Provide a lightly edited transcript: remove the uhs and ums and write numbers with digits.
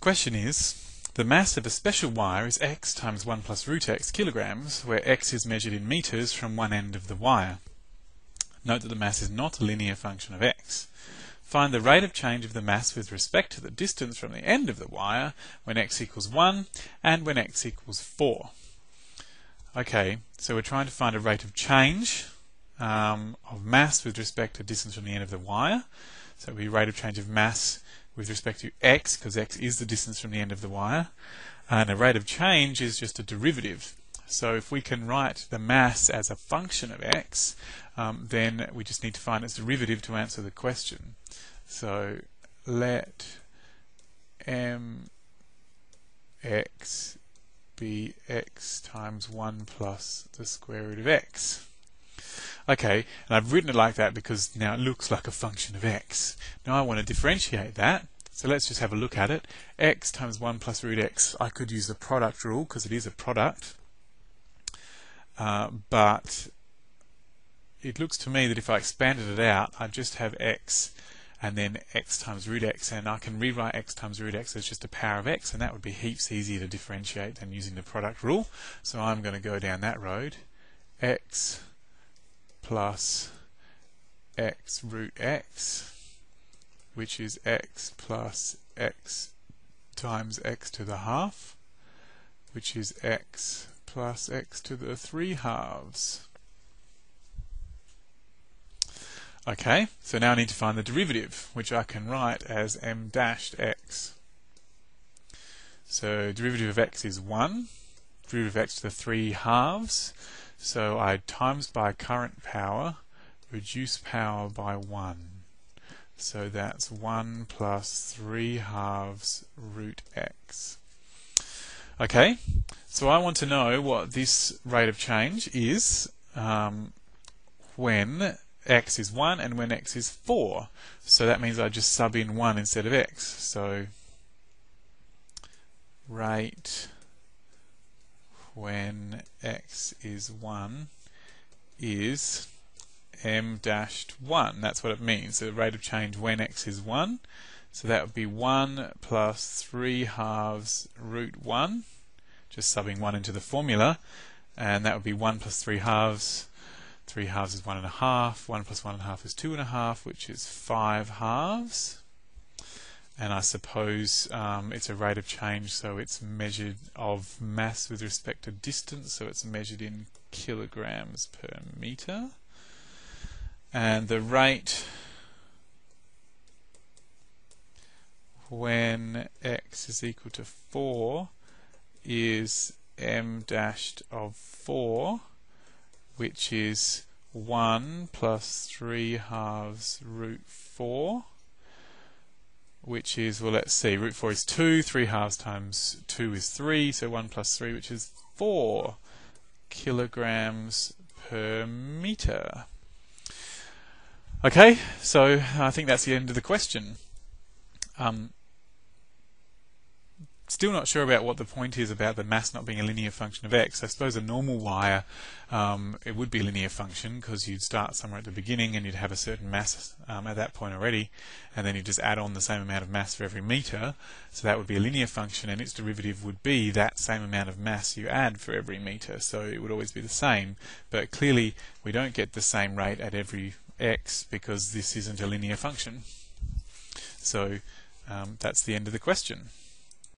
question is, the mass of a special wire is x times 1 plus root x kilograms, where x is measured in meters from one end of the wire. Note that the mass is not a linear function of x. Find the rate of change of the mass with respect to the distance from the end of the wire when x equals 1 and when x equals 4. Okay, so we're trying to find a rate of change of mass with respect to distance from the end of the wire. So it would be rate of change of mass with respect to x, because x is the distance from the end of the wire, and a rate of change is just a derivative. So if we can write the mass as a function of x, then we just need to find its derivative to answer the question. So let mx be x times 1 plus the square root of x. Okay, and I've written it like that because now it looks like a function of x. Now I want to differentiate that, so let's just have a look at it. X times 1 plus root x, I could use the product rule because it is a product, but it looks to me that if I expanded it out, I'd just have x and then x times root x, and I can rewrite x times root x as just a power of x, and that would be heaps easier to differentiate than using the product rule. So I'm going to go down that road. X plus x root x, which is x plus x times x to the half, which is x plus x to the 3 halves. Okay, so now I need to find the derivative, which I can write as m dashed x. So derivative of x is 1, derivative of x to the 3 halves. So I times by current power, reduce power by 1. So that's 1 plus 3 halves root x. Okay, so I want to know what this rate of change is when x is 1 and when x is 4. So that means I just sub in 1 instead of x. So rate when x is 1 is m dashed 1. That's what it means, the rate of change when x is 1. So that would be 1 plus 3 halves root 1, just subbing 1 into the formula, and that would be 1 plus 3 halves. 3 halves is 1.5, 1 plus 1.5 is 2.5, which is 5 halves. And I suppose it's a rate of change, so it's measured of mass with respect to distance, so it's measured in kilograms per meter. And the rate when x is equal to 4 is m dashed of 4, which is 1 plus 3 halves root 4, which is, well, let's see, root 4 is 2, 3 halves times 2 is 3, so 1 plus 3, which is 4 kilograms per meter. Okay, so I think that's the end of the question. Still not sure about what the point is about the mass not being a linear function of x. I suppose a normal wire, it would be a linear function because you'd start somewhere at the beginning and you'd have a certain mass at that point already, and then you just add on the same amount of mass for every meter. So that would be a linear function, and its derivative would be that same amount of mass you add for every meter. So it would always be the same. But clearly we don't get the same rate at every x because this isn't a linear function. So that's the end of the question.